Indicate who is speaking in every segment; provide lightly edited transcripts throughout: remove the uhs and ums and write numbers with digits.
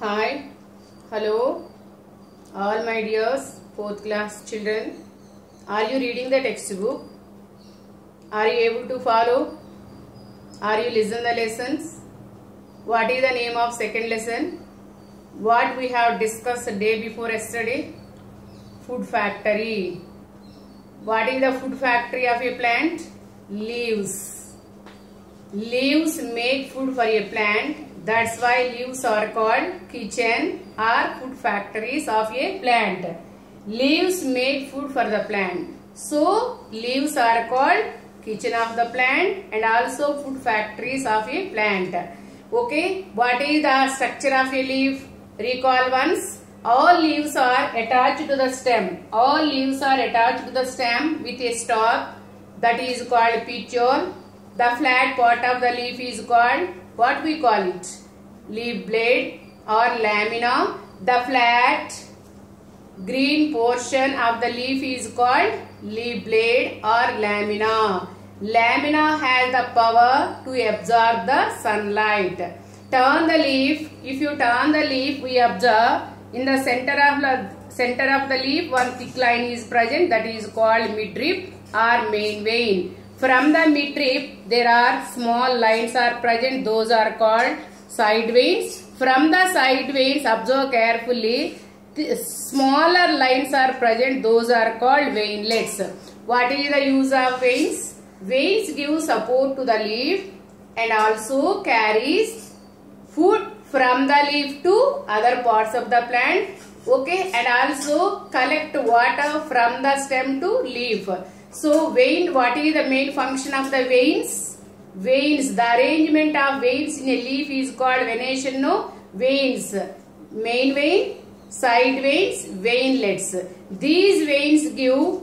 Speaker 1: Hi, hello, all my dears, 4th class children. Are you reading the textbook? Are you able to follow? Are you listen the lessons? What is the name of second lesson? What we have discussed the day before yesterday? Food factory. What is the food factory of a plant? Leaves. Leaves make food for a plant. That's why leaves are called kitchen or food factories of a plant. Leaves make food for the plant. So, leaves are called kitchen of the plant and also food factories of a plant. Okay, what is the structure of a leaf? Recall once. All leaves are attached to the stem. All leaves are attached to the stem with a stalk that is called petiole. The flat part of the leaf is called, what we call it? Leaf blade or lamina. The flat green portion of the leaf is called leaf blade or lamina. Lamina has the power to absorb the sunlight. Turn the leaf. If you turn the leaf, we observe in the center of the leaf one thick line is present, that is called midrib or main vein. From the midrib there are small lines are present, those are called side veins. From the side veins, observe carefully, the smaller lines are present, those are called veinlets. What is the use of veins? Veins give support to the leaf and also carries food from the leaf to other parts of the plant. Okay, and also collect water from the stem to leaf. So vein, what is the main function of the veins? Veins, the arrangement of veins in a leaf is called venation. No, veins, main vein, side veins, veinlets. These veins give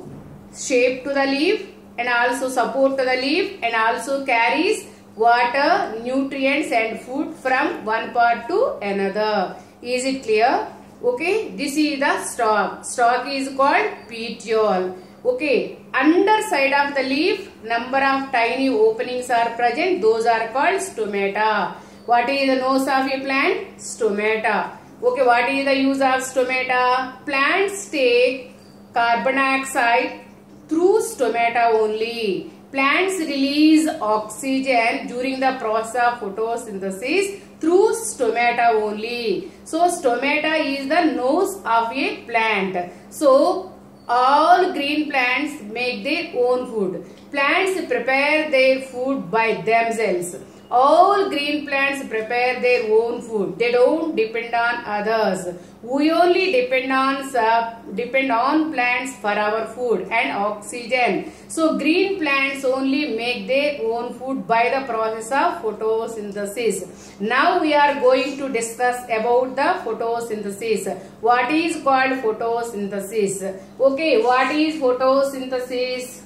Speaker 1: shape to the leaf and also support to the leaf and also carries water, nutrients and food from one part to another. Is it clear? Okay, this is the stalk. Stalk is called petiole. Okay, underside of the leaf, number of tiny openings are present, those are called stomata. What is the nose of a plant? Stomata. Okay, what is the use of stomata? Plants take carbon dioxide through stomata only. Plants release oxygen during the process of photosynthesis through stomata only. So, stomata is the nose of a plant. So, all green plants make their own food. Plants prepare their food by themselves. All green plants prepare their own food. They don't depend on others. We only depend on plants for our food and oxygen. So green plants only make their own food by the process of photosynthesis. Now we are going to discuss about the photosynthesis. What is called photosynthesis? Okay, what is photosynthesis?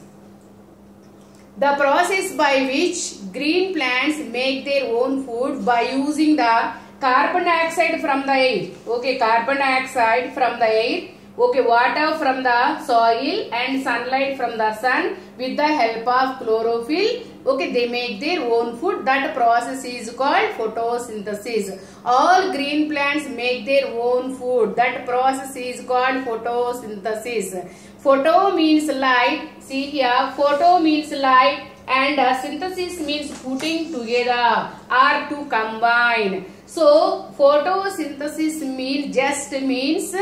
Speaker 1: The process by which green plants make their own food by using the carbon dioxide from the air. Okay, carbon dioxide from the air. Okay, water from the soil and sunlight from the sun with the help of chlorophyll. Okay, they make their own food. That process is called photosynthesis. All green plants make their own food. That process is called photosynthesis. Photo means light. See here, photo means light and synthesis means putting together or to combine. So, photosynthesis means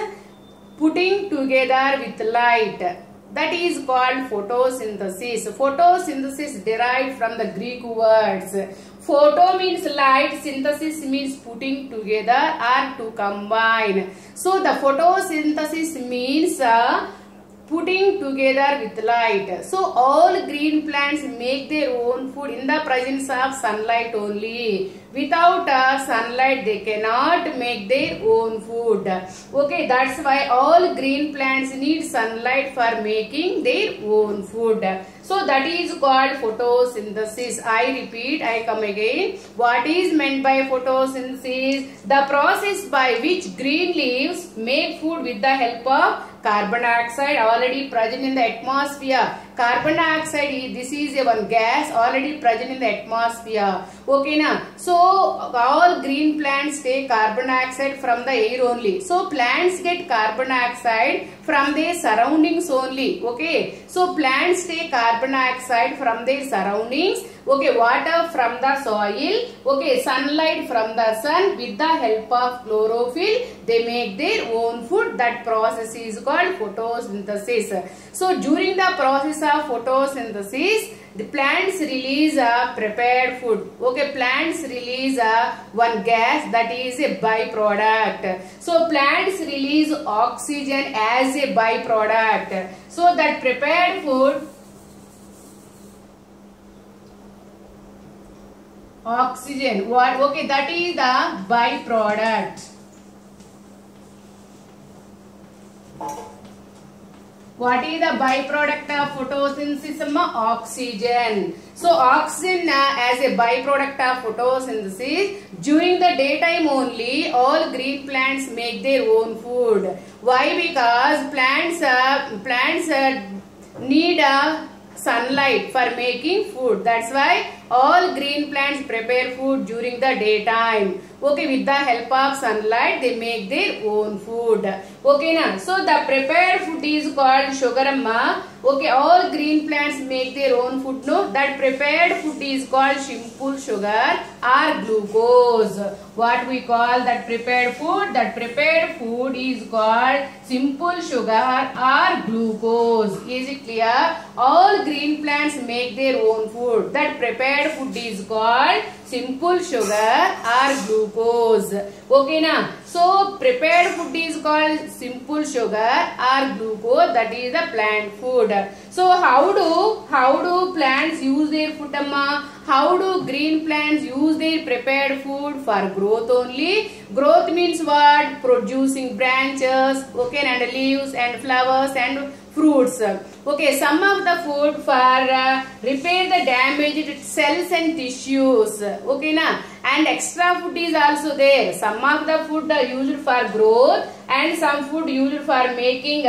Speaker 1: putting together with light. That is called photosynthesis. Photosynthesis derived from the Greek words. Photo means light, synthesis means putting together or to combine. So, the photosynthesis means putting together with light. So all green plants make their own food in the presence of sunlight only. Without sunlight they cannot make their own food. Okay, that's why all green plants need sunlight for making their own food. So that is called photosynthesis. I repeat, I come again. What is meant by photosynthesis? The process by which green leaves make food with the help of Carbon dioxide already present in the atmosphere. Carbon dioxide, this is a one gas already present in the atmosphere. Okay na? So all green plants take carbon dioxide from the air only. So plants get carbon dioxide from their surroundings only. Okay. So plants take carbon dioxide from their surroundings. Okay, water from the soil. Okay, sunlight from the sun. With the help of chlorophyll, they make their own food. That process is called photosynthesis. So during the process of photosynthesis, the plants release a prepared food. Okay, plants release one gas, that is a byproduct. So plants release oxygen as a byproduct. So that prepared food, oxygen, what? Okay, that is the byproduct. What is the byproduct of photosynthesis? Oxygen. So oxygen as a byproduct of photosynthesis, during the daytime only all green plants make their own food. Why? Because plants need sunlight for making food. That's why all green plants prepare food during the daytime. Okay, with the help of sunlight they make their own food. Okay na? So the prepared food is called sugar amma. Okay, all green plants make their own food. No, that prepared food is called simple sugar or glucose. What we call that prepared food? That prepared food is called simple sugar or glucose. Is it clear? All green plants make their own food. That prepared food is called simple sugar or glucose. Okay na? So prepared food is called simple sugar or glucose. That is the plant food. So how do plants use their food amma? How do green plants use their prepared food? For growth only. Growth means what? Producing branches, okay, and leaves and flowers and fruits. Okay, some of the food for repair the damaged cells and tissues. Okay na? And extra food is also there. Some of the food are used for growth and some food used for making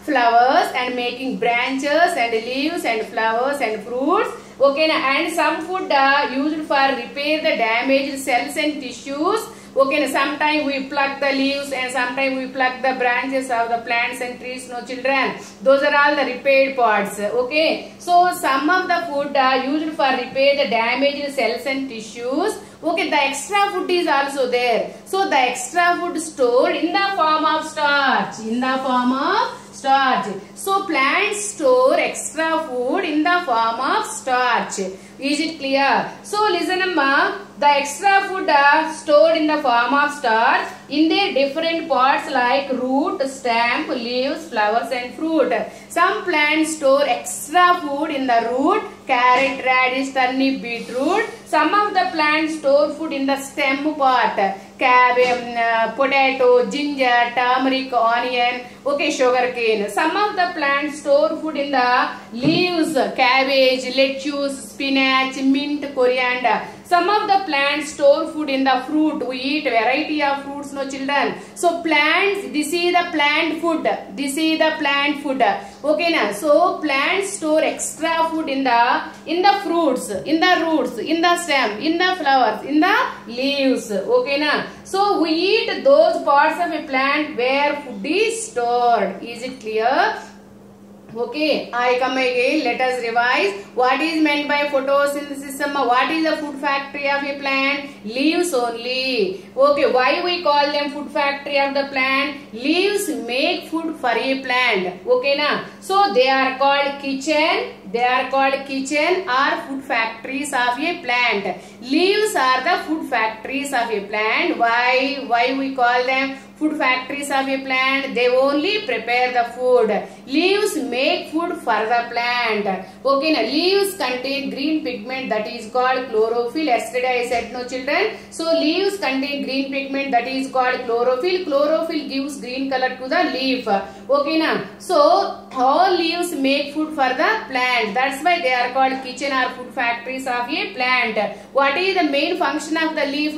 Speaker 1: flowers and making branches and leaves and flowers and fruits. Okay na? And some food are used for repair the damaged cells and tissues. Okay, sometimes we pluck the leaves and sometimes we pluck the branches of the plants and trees, no children. Those are all the repaired parts. Okay, so some of the food are used for repair the damaged cells and tissues. Okay, the extra food is also there. So the extra food stored in the form of starch. In the form of starch. So plants store extra food in the form of starch. Is it clear? So listen amma, the extra food are stored in the form of starch in their different parts like root, stem, leaves, flowers and fruit. Some plants store extra food in the root, carrot, radish, turnip, beetroot. Some of the plants store food in the stem part, cabbage, potato, ginger, turmeric, onion, okay, sugarcane. Some of the plants store food in the leaves, cabbage, lettuce, spinach, mint, coriander. Some of the plants store food in the fruit. We eat variety of fruits, no children. So plants, this is the plant food. This is the plant food. Okay na? So plants store extra food in the fruits, in the roots, in the stem, in the flowers, in the leaves. Okay na? So we eat those parts of a plant where food is stored. Is it clear? Okay, I come again. Let us revise. What is meant by photosynthesis? What is the food factory of a plant? Leaves only. Okay, why we call them food factory of the plant? Leaves make food for a plant. Okay na? So they are called kitchen. They are called kitchen or food factories of a plant. Leaves are the food factories of a plant. Why we call them food factories of a plant? They only prepare the food. Leaves make food for the plant. Okay, now leaves contain green pigment that is called chlorophyll. Yesterday I said, no children. So leaves contain green pigment that is called chlorophyll. Chlorophyll gives green color to the leaf. Okay, now so all leaves make food for the plant. plant. That's why they are called kitchen or food factories of a plant. What is the main function of the leaf?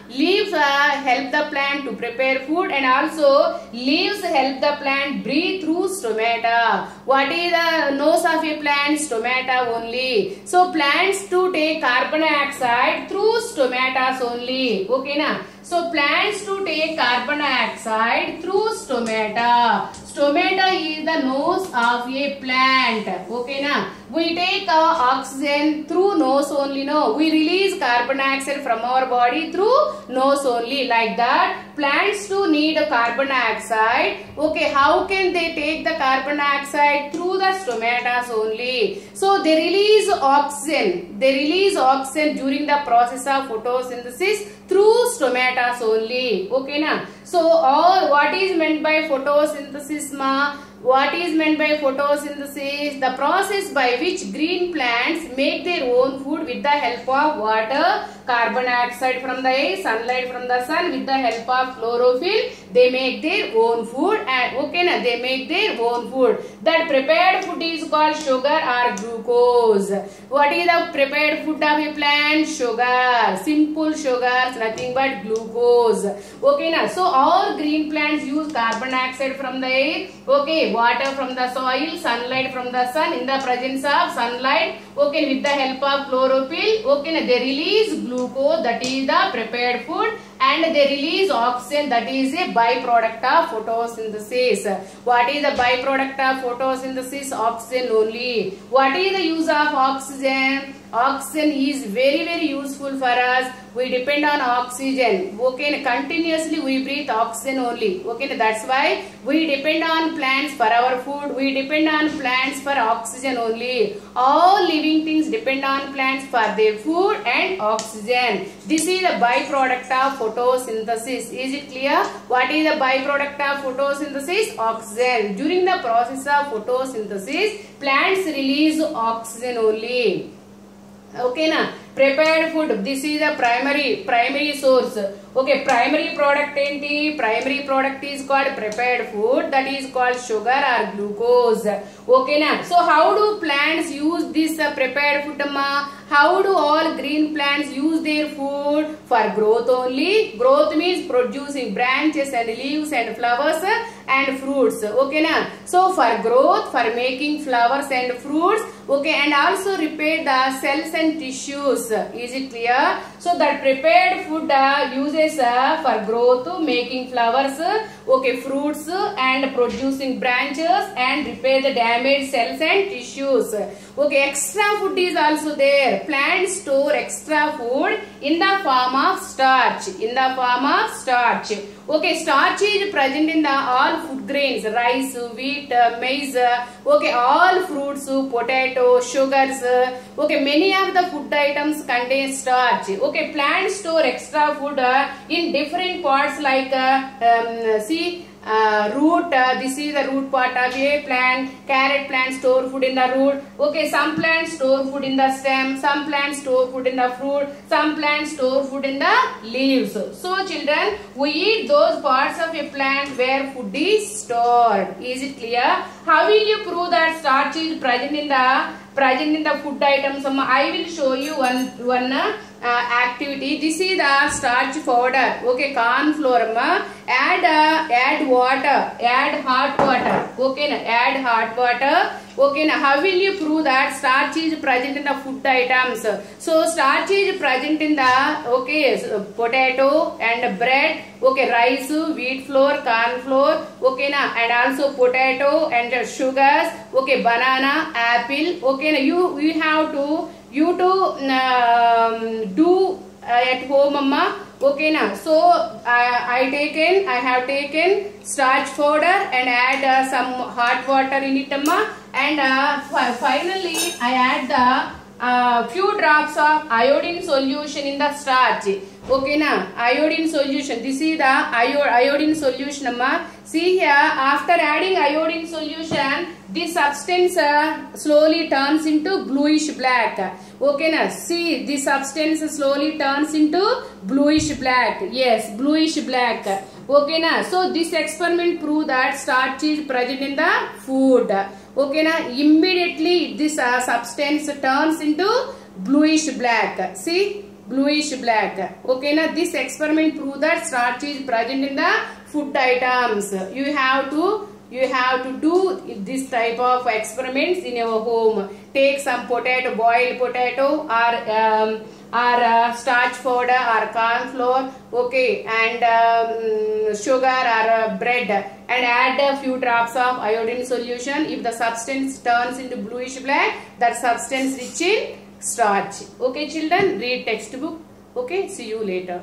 Speaker 1: Leaves help the plant to prepare food, and also leaves help the plant breathe through stomata. What is the nose of a plant? Stomata only. So plants to take carbon dioxide through stomatas only. Okay na? So plants to take carbon dioxide through stomata. Stomata is the nose of a plant. Okay na? We take oxygen through nose only. No, we release carbon dioxide from our body through nose only. Like that, plants too need a carbon dioxide. Okay, how can they take the carbon dioxide? Through the stomatas only. So they release oxygen. They release oxygen during the process of photosynthesis through stomatas only. Okay na? So all what is meant by photosynthesis ma? What is meant by photosynthesis? The process by which green plants make their own food with the help of water, carbon dioxide from the air, sunlight from the sun. With the help of chlorophyll, they make their own food. And okay na, they make their own food. That prepared food is called sugar or glucose. What is the prepared food of a plant? Sugar. Simple sugars, nothing but glucose. Okay na. So all green plants use carbon dioxide from the air. Okay, water from the soil, sunlight from the sun. In the presence of sunlight, okay, with the help of chlorophyll, okay, they release glucose, that is the prepared food, and they release oxygen, that is a byproduct of photosynthesis. What is the byproduct of photosynthesis? Oxygen only. What is the use of oxygen? Oxygen is very useful for us. We depend on oxygen. Okay, continuously we breathe oxygen only. Okay, that's why we depend on plants for our food. We depend on plants for oxygen only. All living things depend on plants for their food and oxygen. This is the byproduct of photosynthesis. Is it clear? What is the byproduct of photosynthesis? Oxygen. During the process of photosynthesis, plants release oxygen only. Okay na? Prepared food, this is the primary source. Okay, primary product enti? Primary product is called prepared food, that is called sugar or glucose. Okay na? So how do plants use this prepared food ma? How do all green plants use their food? For growth only. Growth means producing branches and leaves and flowers and fruits. Okay na? So for growth, for making flowers and fruits, okay, and also repair the cells and tissues. Is it clear? So that prepared food uses for growth, making flowers, okay, fruits and producing branches and repair the damaged cells and tissues. Okay, extra food is also there. Plants store extra food in the form of starch. In the form of starch. Okay, starch is present in the all food grains, rice, wheat, maize, okay, all fruits, potato, sugars, okay, many of the food items contain starch. Okay, plants store extra food in different parts like, root, this is the root part of a plant. Carrot plant store food in the root. Okay, some plants store food in the stem, some plants store food in the fruit, some plants store food in the leaves. So children, we eat those parts of a plant where food is stored. Is it clear? How will you prove that starch is present in the food items? I will show you one activity. This is the starch powder. Okay, corn flour. Add water. Add hot water. Okay, add hot water. Okay, now how will you prove that starch is present in the food items? So starch is present in the potato and bread. Okay, rice, wheat flour, corn flour. Okay, na, and also potato and sugars. Okay, banana, apple. Okay, now you have to do at home, mama. Okay na. So I have taken starch powder and add some hot water in it, amma. And finally I add the few drops of iodine solution in the starch. Okay na, iodine solution. This is the iodine solution, amma. See here, after adding iodine solution, this substance slowly turns into bluish black. Okay na, see this substance slowly turns into bluish black. Yes, bluish black. Okay na, so this experiment prove that starch is present in the food. Okay na, immediately this substance turns into bluish black. See, bluish black. Okay na, this experiment prove that starch is present in the food items. You have to do this type of experiments in your home. Take some potato, boiled potato, or starch powder or corn flour, okay, and sugar or bread, and add a few drops of iodine solution. If the substance turns into bluish black, that substance rich in starch. Okay children, read textbook. Okay, see you later.